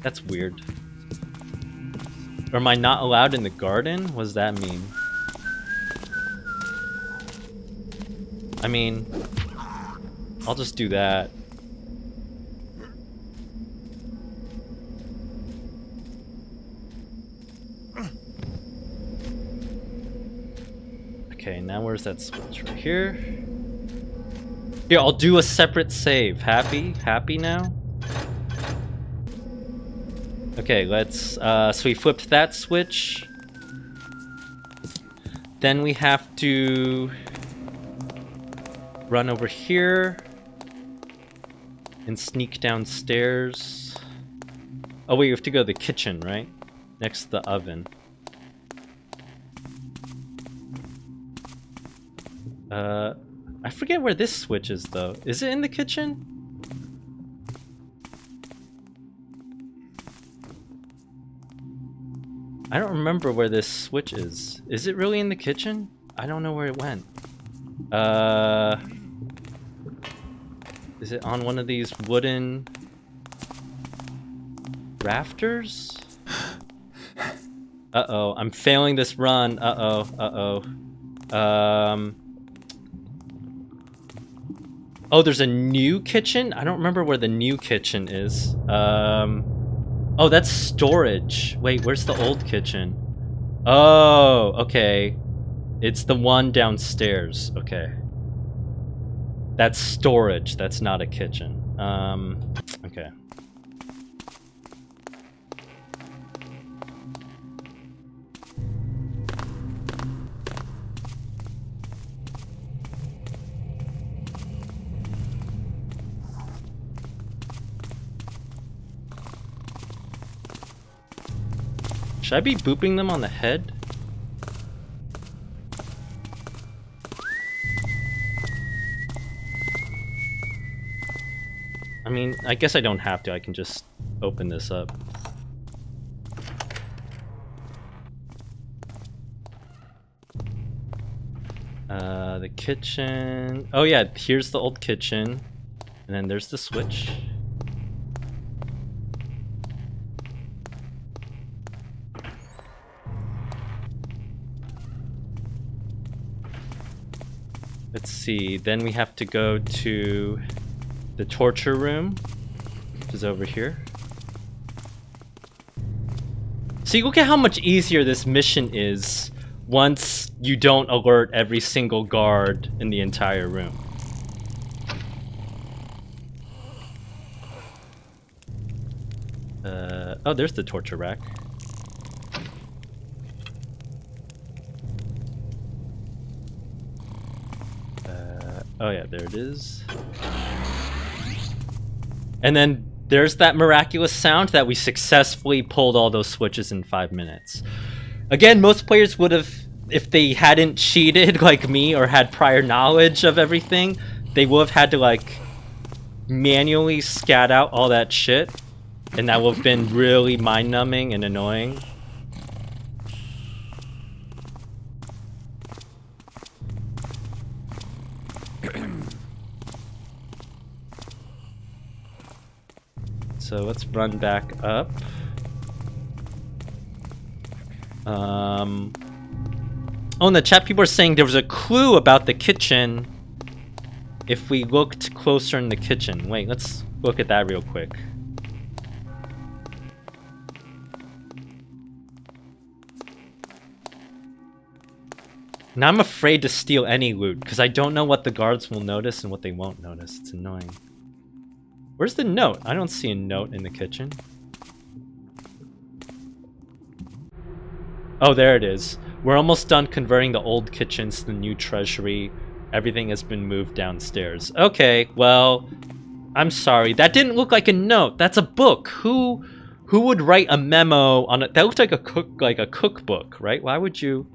That's weird. Or am I not allowed in the garden? What does that mean? I mean, I'll just do that. Okay, now where's that switch? Right here? Here, I'll do a separate save. Happy? Happy now? Okay, let's, so we flipped that switch. Then we have to run over here and sneak downstairs. Oh wait, we have to go to the kitchen, right? Next to the oven. I forget where this switch is though. Is it in the kitchen? I don't remember where this switch is. Is it really in the kitchen? I don't know where it went. Is it on one of these wooden rafters? Uh-oh, I'm failing this run. Uh-oh, uh-oh. Oh, there's a new kitchen? I don't remember where the new kitchen is. Oh, that's storage. Wait, where's the old kitchen? Oh, okay. It's the one downstairs. Okay. That's storage. That's not a kitchen. Okay. Should I be booping them on the head? I mean, I guess I don't have to. I can just open this up. The kitchen. Oh yeah, here's the old kitchen. And then there's the switch. Let's see, then we have to go to the torture room, which is over here. See, look at how much easier this mission is once you don't alert every single guard in the entire room. Oh, there's the torture rack. Oh yeah, there it is. And then there's that miraculous sound that we successfully pulled all those switches in 5 minutes. Again, most players would have, if they hadn't cheated like me or had prior knowledge of everything, they would have had to like manually scat out all that shit. And that would have been really mind-numbing and annoying. So let's run back up. Oh, in the chat people are saying there was a clue about the kitchen if we looked closer in the kitchen. Wait, let's look at that real quick. Now I'm afraid to steal any loot because I don't know what the guards will notice and what they won't notice. It's annoying. Where's the note? I don't see a note in the kitchen. Oh, there it is. We're almost done converting the old kitchens to the new treasury. Everything has been moved downstairs. Okay, well, I'm sorry. That didn't look like a note. That's a book. Who would write a memo on it? That looked like a cookbook, right? Why would you?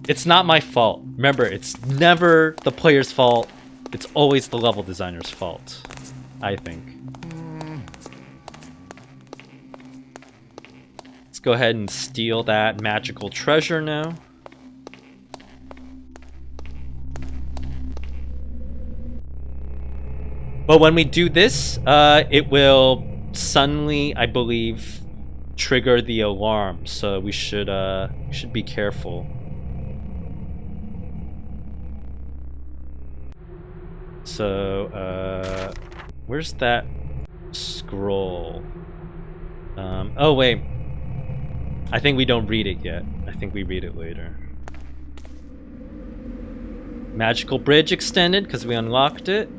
It's not my fault. Remember, it's never the player's fault. It's always the level designer's fault, I think. Let's go ahead and steal that magical treasure now. But when we do this, it will suddenly, I believe, trigger the alarm. So we should be careful. So, where's that scroll? Oh wait. I think we don't read it yet. I think we read it later. Magical bridge extended because we unlocked it.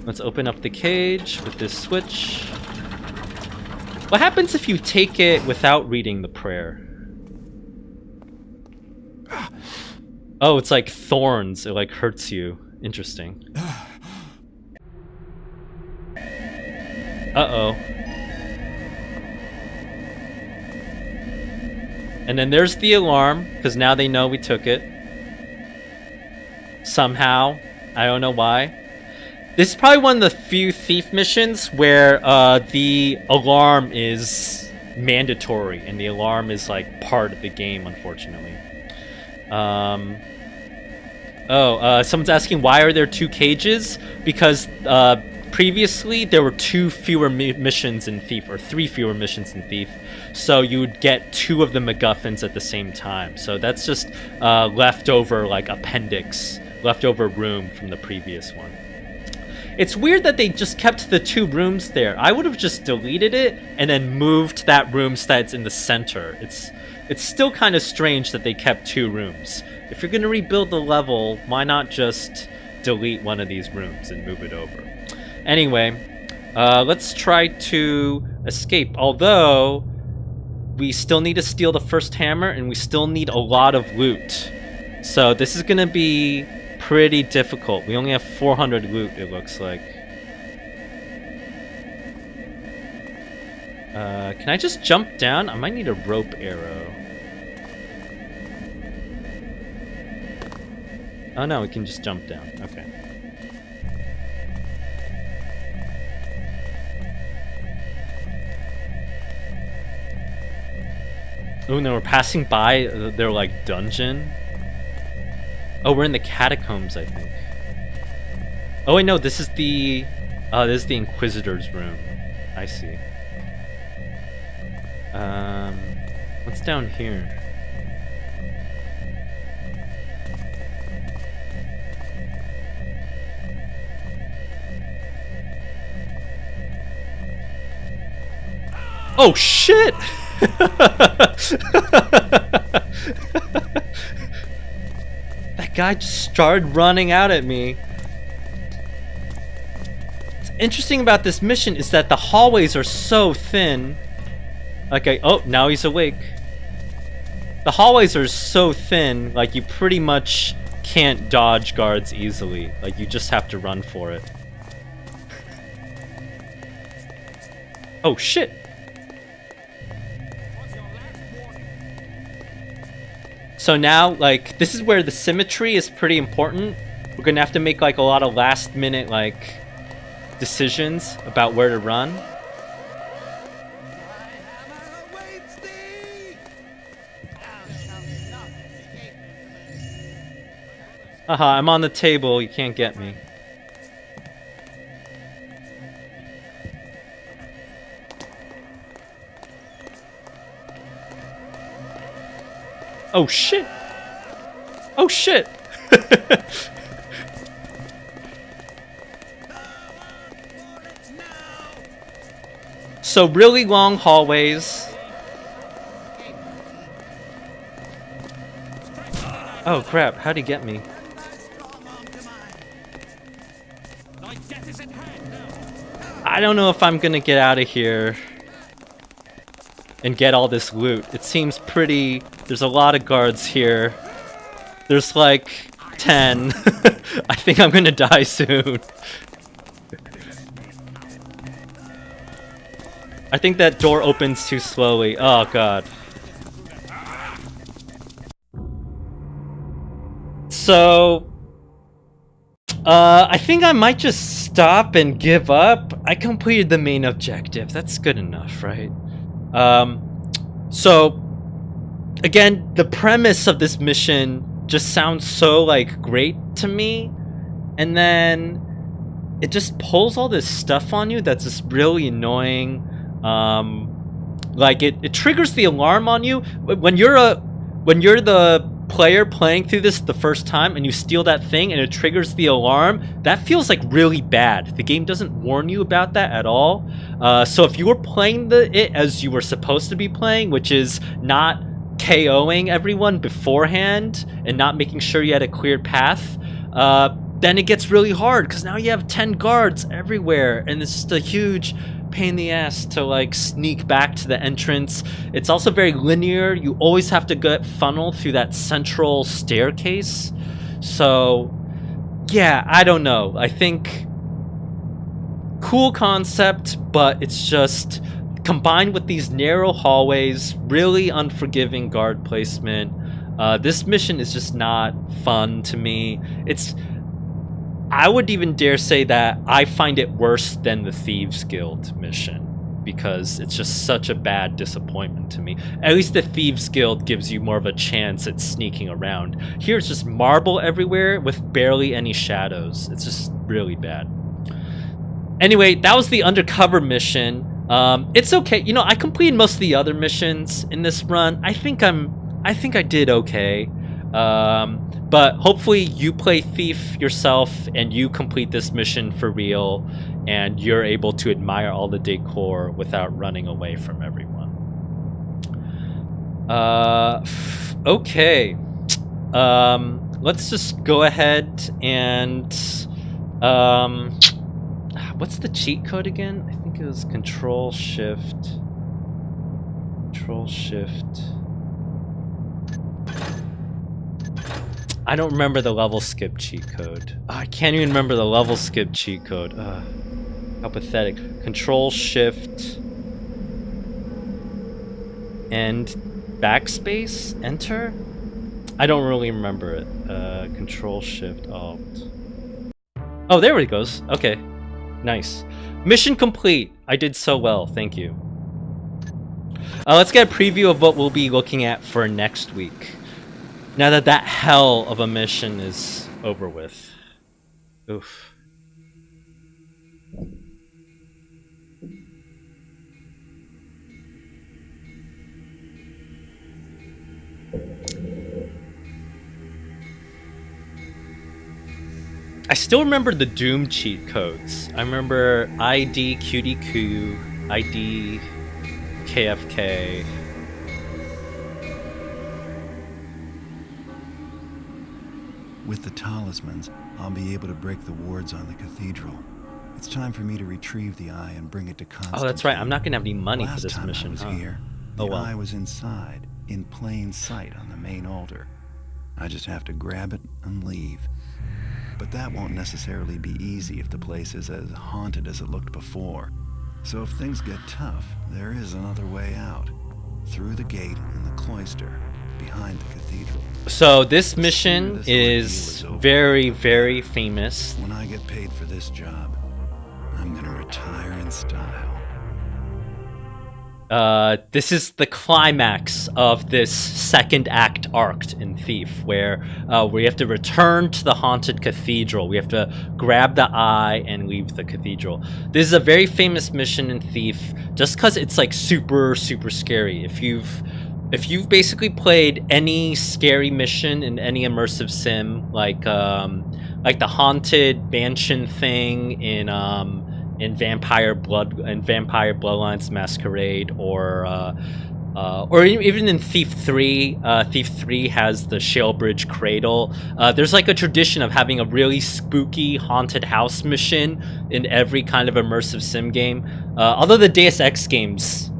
Let's open up the cage with this switch. What happens if you take it without reading the prayer? Oh, it's like thorns. It like hurts you. Interesting. Uh-oh. And then there's the alarm, because now they know we took it. Somehow. I don't know why. This is probably one of the few thief missions where the alarm is mandatory, and the alarm is like part of the game, unfortunately. Someone's asking why are there 2 cages? Because previously there were 2 fewer missions in Thief, or 3 fewer missions in Thief, so you would get 2 of the MacGuffins at the same time. So that's just leftover like appendix, leftover room from the previous one. It's weird that they just kept the 2 rooms there. I would have just deleted it and then moved that room so that it's in the center. It's still kind of strange that they kept 2 rooms. If you're gonna rebuild the level, why not just delete one of these rooms and move it over? Anyway, let's try to escape. Although, we still need to steal the first hammer and we still need a lot of loot. So this is gonna be pretty difficult. We only have 400 loot, it looks like. Can I just jump down? I might need a rope arrow. Oh no, we can just jump down. Okay. Oh no, we're passing by their like dungeon. Oh, we're in the catacombs, I think. Oh wait, no, this is the Inquisitor's room. I see. What's down here? Oh shit! That guy just started running out at me. What's interesting about this mission is that the hallways are so thin. Okay, oh, now he's awake. The hallways are so thin, like you pretty much can't dodge guards easily. Like you just have to run for it. Oh shit! So now, like, this is where the symmetry is pretty important. We're gonna have to make, like, a lot of last-minute, like, decisions about where to run. Haha, I'm on the table, you can't get me. Oh shit! Oh shit! So really long hallways. Oh crap, how'd he get me? I don't know if I'm gonna get out of here and get all this loot. It seems pretty... There's a lot of guards here. There's like 10. I think I'm gonna die soon. I think that door opens too slowly. Oh god. So... I think I might just stop and give up. I completed the main objective. That's good enough, right? So again, the premise of this mission just sounds so like great to me, and then it just pulls all this stuff on you that's just really annoying. Like it triggers the alarm on you when you're the player playing through this the first time and you steal that thing and it triggers the alarm. That feels like really bad. The game doesn't warn you about that at all. So if you were playing it as you were supposed to be playing, which is not KOing everyone beforehand and not making sure you had a clear path, then it gets really hard because now you have 10 guards everywhere and it's just a huge pain in the ass to like sneak back to the entrance. It's also very linear. You always have to get funneled through that central staircase. So yeah, I don't know. I think cool concept, but it's just combined with these narrow hallways, really unforgiving guard placement. This mission is just not fun to me. I would even dare say that I find it worse than the Thieves Guild mission because it's just such a bad disappointment to me. At least the Thieves Guild gives you more of a chance at sneaking around. Here it's just marble everywhere with barely any shadows. It's just really bad. Anyway, that was the Undercover mission. It's okay. You know, I completed most of the other missions in this run. I think I did okay. But hopefully you play Thief yourself and you complete this mission for real and you're able to admire all the decor without running away from everyone. Okay. Let's just go ahead and what's the cheat code again? I think it was Control Shift. I don't remember the level skip cheat code. Oh, I can't even remember the level skip cheat code. How pathetic. Control Shift and backspace enter. I don't really remember it. Control Shift Alt. Oh, there it goes. Okay, nice. Mission complete. I did so well. Thank you. Let's get a preview of what we'll be looking at for next week. Now that that hell of a mission is over with. Oof. I still remember the Doom cheat codes. I remember ID QDQ, ID KFK. With the talismans, I'll be able to break the wards on the cathedral. It's time for me to retrieve the eye and bring it to Constantine. Oh, that's right. I'm not gonna have any money Last for this time mission. I was huh? here, the Oh well. eye was inside, in plain sight on the main altar. I just have to grab it and leave. But that won't necessarily be easy if the place is as haunted as it looked before. So if things get tough, there is another way out. Through the gate in the cloister, behind the cathedral. So this mission is very, very famous. When I get paid for this job, I'm gonna retire in style. This is the climax of this second act arc in Thief, where we have to return to the haunted cathedral. We have to grab the eye and leave the cathedral. This is a very famous mission in Thief, just because it's like super, super scary. If you've basically played any scary mission in any immersive sim, like the haunted mansion thing in Vampire Bloodlines Masquerade, or even in Thief 3. Thief 3 has the Shalebridge Cradle. There's like a tradition of having a really spooky haunted house mission in every kind of immersive sim game. Although the Deus Ex games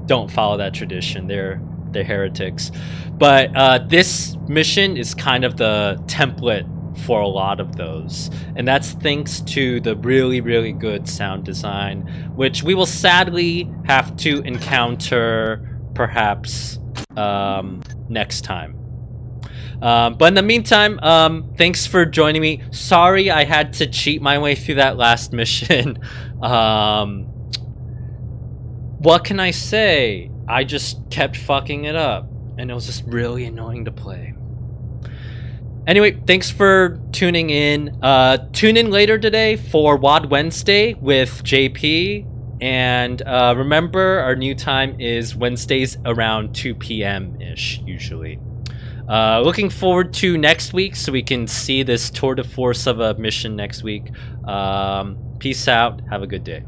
don't follow that tradition, they're heretics. But this mission is kind of the template for a lot of those, and that's thanks to the really, really good sound design, which we will sadly have to encounter perhaps next time. But in the meantime, thanks for joining me. Sorry I had to cheat my way through that last mission. What can I say? I just kept fucking it up, and it was just really annoying to play. Anyway, thanks for tuning in. Tune in later today for WOD Wednesday with JP. And remember, our new time is Wednesdays around 2 p.m.-ish, usually. Looking forward to next week so we can see this tour de force of a mission next week. Peace out. Have a good day.